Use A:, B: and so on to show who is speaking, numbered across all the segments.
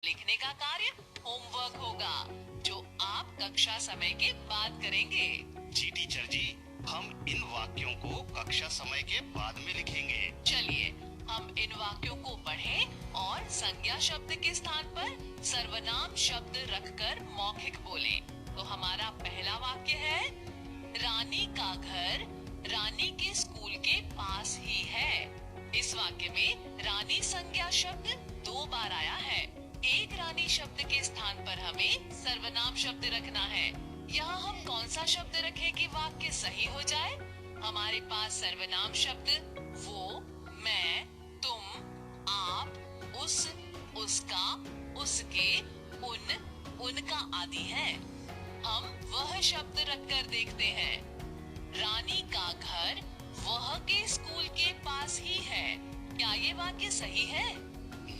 A: लिखने का कार्य होमवर्क होगा जो आप कक्षा समय के बाद करेंगे।
B: जी टीचर जी, हम इन वाक्यों को कक्षा समय के बाद में लिखेंगे।
A: चलिए हम इन वाक्यों को पढ़ें और संज्ञा शब्द के स्थान पर सर्वनाम शब्द रखकर मौखिक बोलें। तो हमारा पहला वाक्य है, रानी का घर रानी के स्कूल के पास ही है। इस वाक्य में रानी संज्ञा शब्द 2 बार आया है। एक रानी शब्द के स्थान पर हमें सर्वनाम शब्द रखना है। यहाँ हम कौन सा शब्द रखें कि वाक्य सही हो जाए? हमारे पास सर्वनाम शब्द वो, मैं, तुम, आप, उस, उसका, उसके, उनका आदि है। हम वह शब्द रखकर देखते हैं। रानी का घर वह के स्कूल के पास ही है। क्या ये वाक्य सही है?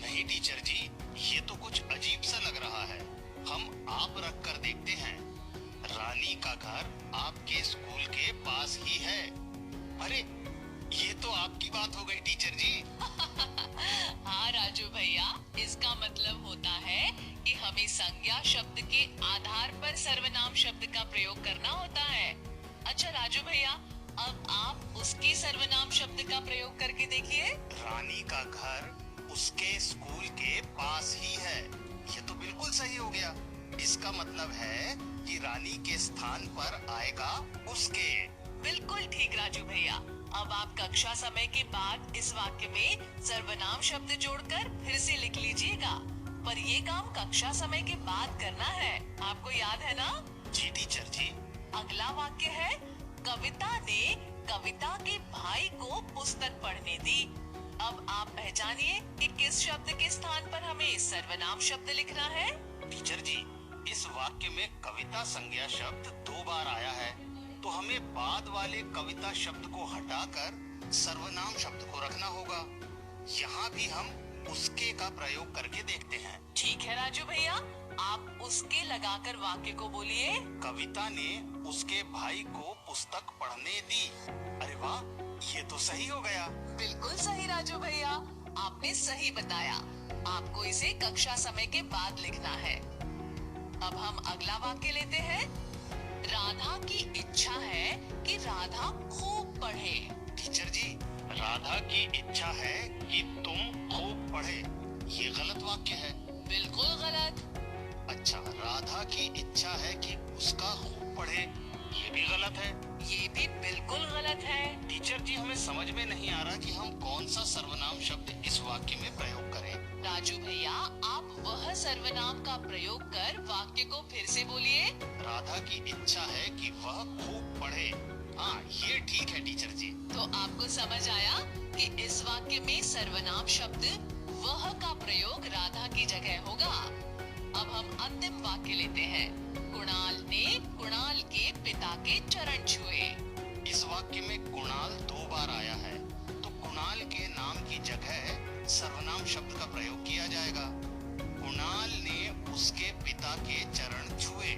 B: नहीं टीचर जी, ये तो कुछ अजीब सा लग रहा है। हम आप रख कर देखते हैं। रानी का घर आपके स्कूल के पास ही है। अरे ये तो आपकी बात हो गई टीचर जी।
A: हाँ राजू भैया, इसका मतलब होता है कि हमें संज्ञा शब्द के आधार पर सर्वनाम शब्द का प्रयोग करना होता है। अच्छा राजू भैया, अब आप उसके सर्वनाम शब्द का प्रयोग करके देखिए।
B: रानी का घर उसके स्कूल के पास ही है। ये तो बिल्कुल सही हो गया। इसका मतलब है कि रानी के स्थान पर आएगा उसके।
A: बिल्कुल ठीक राजू भैया। अब आप कक्षा समय के बाद इस वाक्य में सर्वनाम शब्द जोड़कर फिर से लिख लीजिएगा। पर ये काम कक्षा समय के बाद करना है, आपको याद है ना?
B: जी टीचर जी।
A: अगला वाक्य है, कविता ने कविता के भाई को पुस्तक पढ़ने दी। अब आप पहचानिए कि किस शब्द के स्थान पर हमें सर्वनाम शब्द लिखना है।
B: टीचर जी, इस वाक्य में कविता संज्ञा शब्द 2 बार आया है, तो हमें बाद वाले कविता शब्द को हटाकर सर्वनाम शब्द को रखना होगा। यहाँ भी हम उसके का प्रयोग करके देखते हैं।
A: ठीक है राजू भैया, आप उसके लगाकर वाक्य को बोलिए।
B: कविता ने उसके भाई को पुस्तक पढ़ने दी। अरे वाह, ये तो सही हो गया।
A: बिल्कुल सही राजू भैया, आपने सही बताया। आपको इसे कक्षा समय के बाद लिखना है। अब हम अगला वाक्य लेते हैं। राधा की इच्छा है कि राधा खूब पढ़े।
B: टीचर जी, राधा की इच्छा है कि तुम खूब पढ़े, ये गलत वाक्य है।
A: बिल्कुल गलत।
B: अच्छा, राधा की इच्छा है कि उसका खूब पढ़े, ये भी गलत है।
A: ये भी बिल्कुल गलत है।
B: टीचर जी, हमें समझ में नहीं आ रहा कि हम कौन सा सर्वनाम शब्द इस वाक्य में प्रयोग करें।
A: राजू भैया, आप वह सर्वनाम का प्रयोग कर वाक्य को फिर से बोलिए।
B: राधा की इच्छा है कि वह खूब पढ़े। हाँ, ये ठीक है टीचर जी।
A: तो आपको समझ आया कि इस वाक्य में सर्वनाम शब्द वह का प्रयोग राधा की जगह होगा। अब हम अंतिम वाक्य लेते हैं। कुणाल ने कुणाल के पिता के चरण छुए।
B: इस वाक्य में कुणाल 2 बार आया है, तो कुणाल के नाम की जगह सर्वनाम शब्द का प्रयोग किया जाएगा। कुणाल ने उसके पिता के चरण छुए।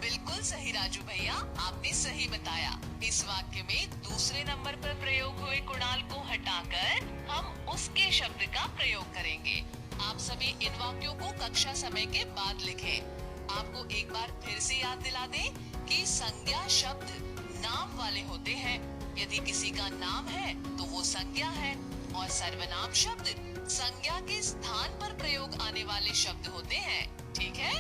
A: बिल्कुल सही राजू भैया, आपने सही बताया। इस वाक्य में दूसरे नंबर पर प्रयोग हुए कुणाल को हटाकर हम उसके शब्द का प्रयोग करेंगे। आप सभी इन वाक्यों को कक्षा समय के बाद लिखें। आपको एक बार फिर से याद दिला दें कि संज्ञा शब्द नाम वाले होते हैं। यदि किसी का नाम है तो वो संज्ञा है, और सर्वनाम शब्द संज्ञा के स्थान पर प्रयोग आने वाले शब्द होते हैं। ठीक है,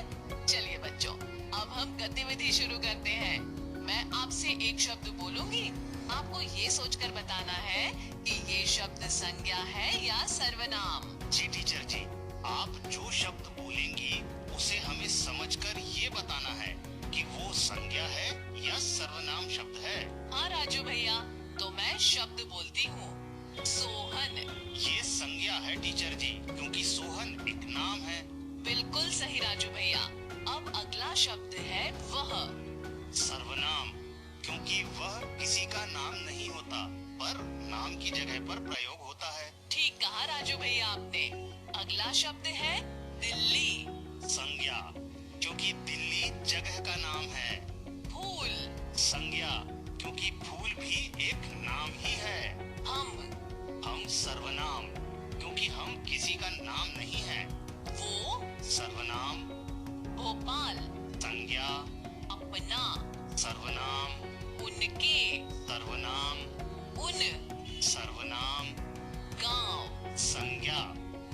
A: चलिए बच्चों, अब हम गतिविधि शुरू करते हैं। मैं आपसे एक शब्द बोलूंगी, आपको ये सोचकर बताना है कि ये शब्द संज्ञा है या सर्वनाम।
B: जी टीचर जी, आप जो शब्द बोलेंगी उसे हमें समझकर ये बताना है कि वो संज्ञा है या सर्वनाम शब्द है।
A: हाँ राजू भैया, तो मैं शब्द बोलती हूँ। सोहन।
B: ये संज्ञा है टीचर जी, क्योंकि सोहन एक नाम है।
A: बिल्कुल सही राजू भैया। अब अगला शब्द है वह।
B: सर्वनाम, क्योंकि वह किसी का नाम नहीं होता, पर नाम की जगह पर प्रयोग होता है।
A: ठीक कहा राजू भैया आपने। अगला शब्द है दिल्ली।
B: संज्ञा, क्योंकि दिल्ली जगह का नाम है।
A: फूल।
B: संज्ञा, क्योंकि फूल भी एक नाम ही है।
A: हम
B: सर्वनाम, क्योंकि हम किसी का नाम नहीं है।
A: वो
B: सर्वनाम
A: गोपाल,
B: संज्ञा,
A: अपना,
B: सर्वनाम,
A: उनके,
B: सर्वनाम,
A: उन,
B: सर्वनाम,
A: गांव।
B: संज्ञा।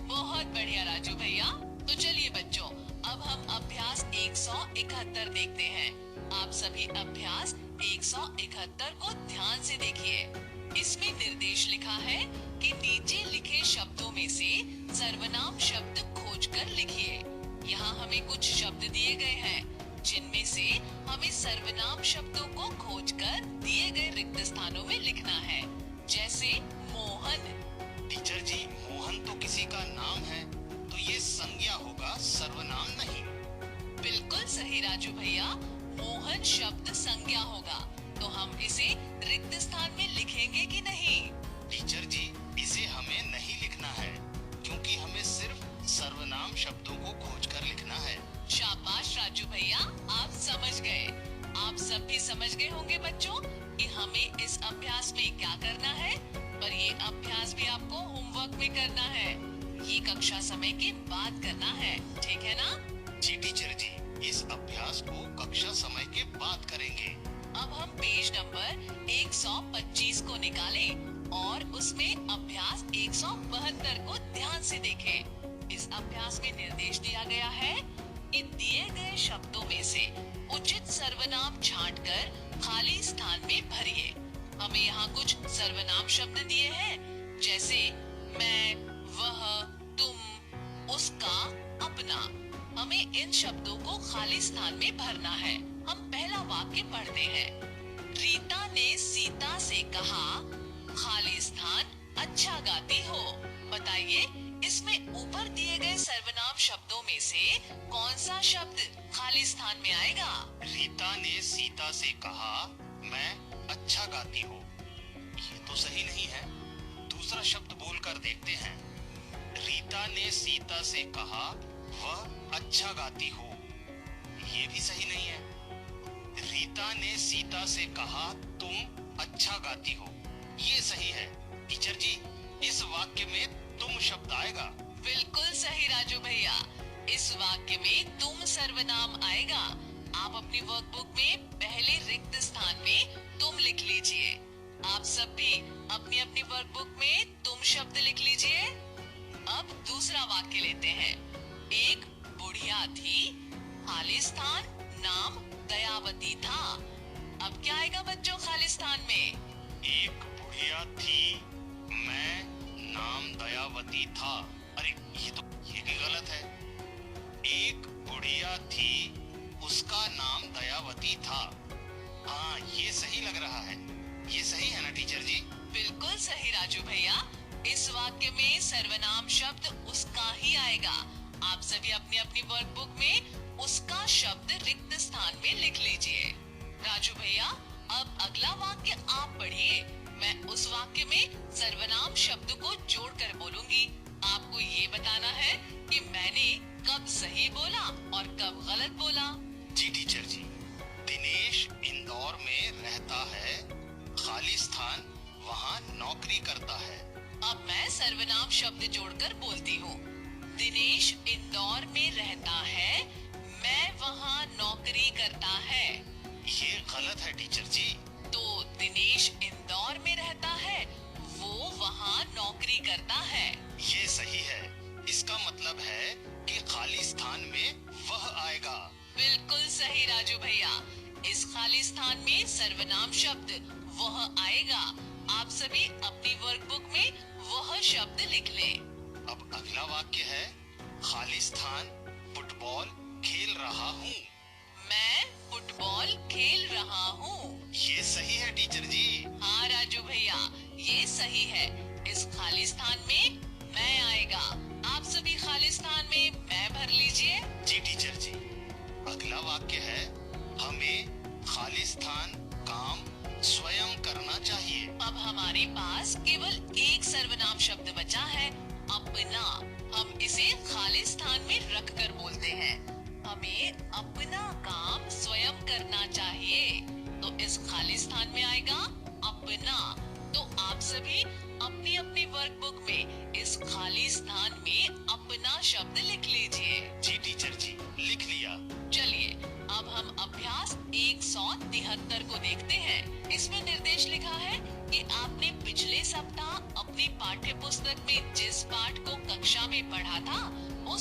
A: बहुत बढ़िया राजू भैया। तो चलिए बच्चों, अब हम अभ्यास 171 देखते हैं। आप सभी अभ्यास 171 को ध्यान से देखिए। इसमें निर्देश लिखा है कि नीचे लिखे शब्दों में से सर्वनाम शब्द खोजकर लिखिए। यहाँ हमें कुछ शब्द दिए गए हैं, जिनमें से हमें सर्वनाम शब्दों को खोजकर दिए गए रिक्त स्थानों में लिखना है। जैसे मोहन।
B: टीचर जी, मोहन तो किसी का नाम है, तो ये संज्ञा होगा, सर्वनाम नहीं।
A: बिल्कुल सही राजू भैया, मोहन शब्द संज्ञा होगा। तो हम इसे रिक्त स्थान में लिखेंगे कि नहीं?
B: टीचर जी, इसे हमें नहीं लिखना है, क्योंकि हमें सिर्फ सर्वनाम शब्दों को खोजकर लिखना है।
A: शाबाश राजू भैया, आप समझ गए। आप सब भी समझ गए होंगे बच्चों कि हमें इस अभ्यास में क्या करना है। पर ये अभ्यास भी आपको होमवर्क में करना है। ये कक्षा समय के बाद करना है, ठीक है ना?
B: जी टीचर जी, इस अभ्यास को कक्षा समय के बाद करेंगे।
A: अब हम पेज नंबर 125 को निकालें और उसमें अभ्यास 172 को ध्यान से देखें। इस अभ्यास में निर्देश दिया गया है कि दिए गए शब्दों में से उचित सर्वनाम छांटकर खाली स्थान में भरिए। हमें यहाँ कुछ सर्वनाम शब्द दिए हैं, जैसे मैं, वह, तुम, उसका, अपना। हमें इन शब्दों को खाली स्थान में भरना है। हम पहला वाक्य पढ़ते हैं। रीता ने सीता से कहा, खाली स्थान, अच्छा गाती हो। बताइए, इसमें ऊपर दिए गए सर्वनाम शब्दों में से कौन सा शब्द खाली स्थान में आएगा?
B: रीता ने सीता से कहा, मैं अच्छा गाती हूँ। ये तो सही नहीं है। दूसरा शब्द बोलकर देखते हैं। रीता ने सीता से कहा, वह अच्छा गाती हो। ये भी सही नहीं है। रीता ने सीता से कहा, तुम अच्छा गाती हो। ये सही है। टीचर जी, इस वाक्य में तुम शब्द आएगा।
A: बिल्कुल सही राजू भैया, इस वाक्य में तुम सर्वनाम आएगा। आप अपनी वर्कबुक में पहले रिक्त स्थान में तुम लिख लीजिए। आप सब भी अपनी अपनी वर्कबुक में तुम शब्द लिख लीजिए। अब दूसरा वाक्य लेते हैं। एक बुढ़िया थी, खाली स्थान, नाम दयावती था। अब क्या आएगा बच्चों खाली स्थान में?
B: एक बुढ़िया थी, मैं, नाम दयावती था। अरे ये भी गलत है। एक बुढ़िया थी, उसका नाम दयावती था। हाँ, ये सही लग रहा है। ये सही है ना टीचर जी?
A: बिल्कुल सही राजू भैया, इस वाक्य में सर्वनाम शब्द उसका ही आएगा। आप सभी अपनी अपनी वर्कबुक में उसका शब्द रिक्त स्थान में लिख लीजिए। राजू भैया, अब अगला वाक्य आप पढ़िए। मैं उस वाक्य में सर्वनाम शब्द को जोड़कर बोलूंगी। आपको ये बताना है कि मैंने कब सही बोला और कब गलत बोला।
B: जी टीचर जी। दिनेश इंदौर में रहता है, खाली स्थान, वहाँ नौकरी करता है।
A: अब मैं सर्वनाम शब्द जोड़कर बोलती हूँ। दिनेश इंदौर में रहता है, मैं वहाँ नौकरी करता है।
B: ये गलत है टीचर जी।
A: तो दिनेश इंदौर में रहता है, वो वहाँ नौकरी करता है।
B: ये सही है। इसका मतलब है कि खाली स्थान में वह आएगा।
A: बिल्कुल सही राजू भैया, इस खाली स्थान में सर्वनाम शब्द वह आएगा। आप सभी अपनी वर्कबुक में वह शब्द लिख लें।
B: अब अगला वाक्य है, खाली स्थान, फुटबॉल खेल रहा हूँ।
A: मैं फुटबॉल खेल रहा हूँ।
B: ये सही है टीचर जी।
A: हाँ राजू भैया, ये सही है। इस खाली स्थान में मैं आएगा। आप सभी खाली स्थान में मैं भर लीजिए।
B: जी टीचर जी। अगला वाक्य है, हमें खाली स्थान, काम स्वयं करना चाहिए।
A: अब हमारे पास केवल एक सर्वनाम शब्द बचा है, अपना। हम इसे खाली स्थान में रखकर बोलते हैं। हमें अपना काम स्वयं करना चाहिए। तो इस खाली स्थान में आएगा अपना। तो आप सभी अपनी अपनी वर्कबुक में इस खाली स्थान में अपना शब्द लिख लीजिए।
B: जी टीचर जी, लिख लिया।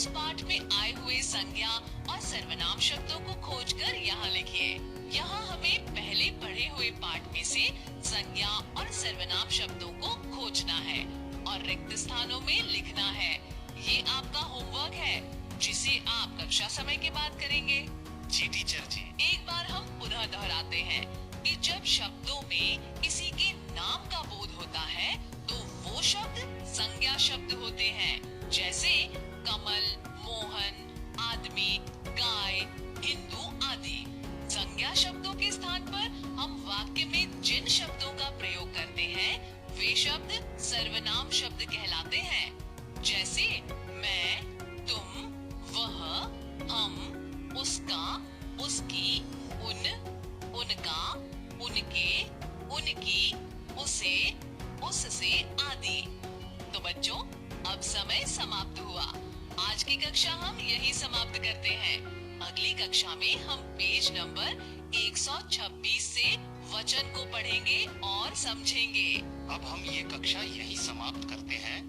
A: उस पाठ में आए हुए संज्ञा और सर्वनाम शब्दों को खोजकर यहाँ लिखिए। यहाँ हमें पहले पढ़े हुए पाठ में से संज्ञा और सर्वनाम शब्दों को खोजना है और रिक्त स्थानों में लिखना है। ये आपका होमवर्क है जिसे आप कक्षा समय के बाद करेंगे।
B: जी टीचर जी।
A: एक बार हम पुनः दोहराते हैं कि जब शब्दों में किसी के नाम का बोध होता है तो वो शब्द संज्ञा शब्द होते हैं, जैसे कमल, मोहन, आदमी, गाय, हिंदू आदि। संज्ञा शब्दों के स्थान पर हम वाक्य में जिन शब्दों का प्रयोग करते हैं वे शब्द सर्वनाम शब्द कहलाते हैं, जैसे मैं, तुम, वह, हम, उसका, उसकी, उन, उनका, उनके, उनकी, उसे, उससे आदि। तो बच्चों, अब समय समाप्त हुआ। आज की कक्षा हम यही समाप्त करते हैं। अगली कक्षा में हम पेज नंबर 126 से वचन को पढ़ेंगे और समझेंगे।
B: अब हम ये कक्षा यही समाप्त करते हैं।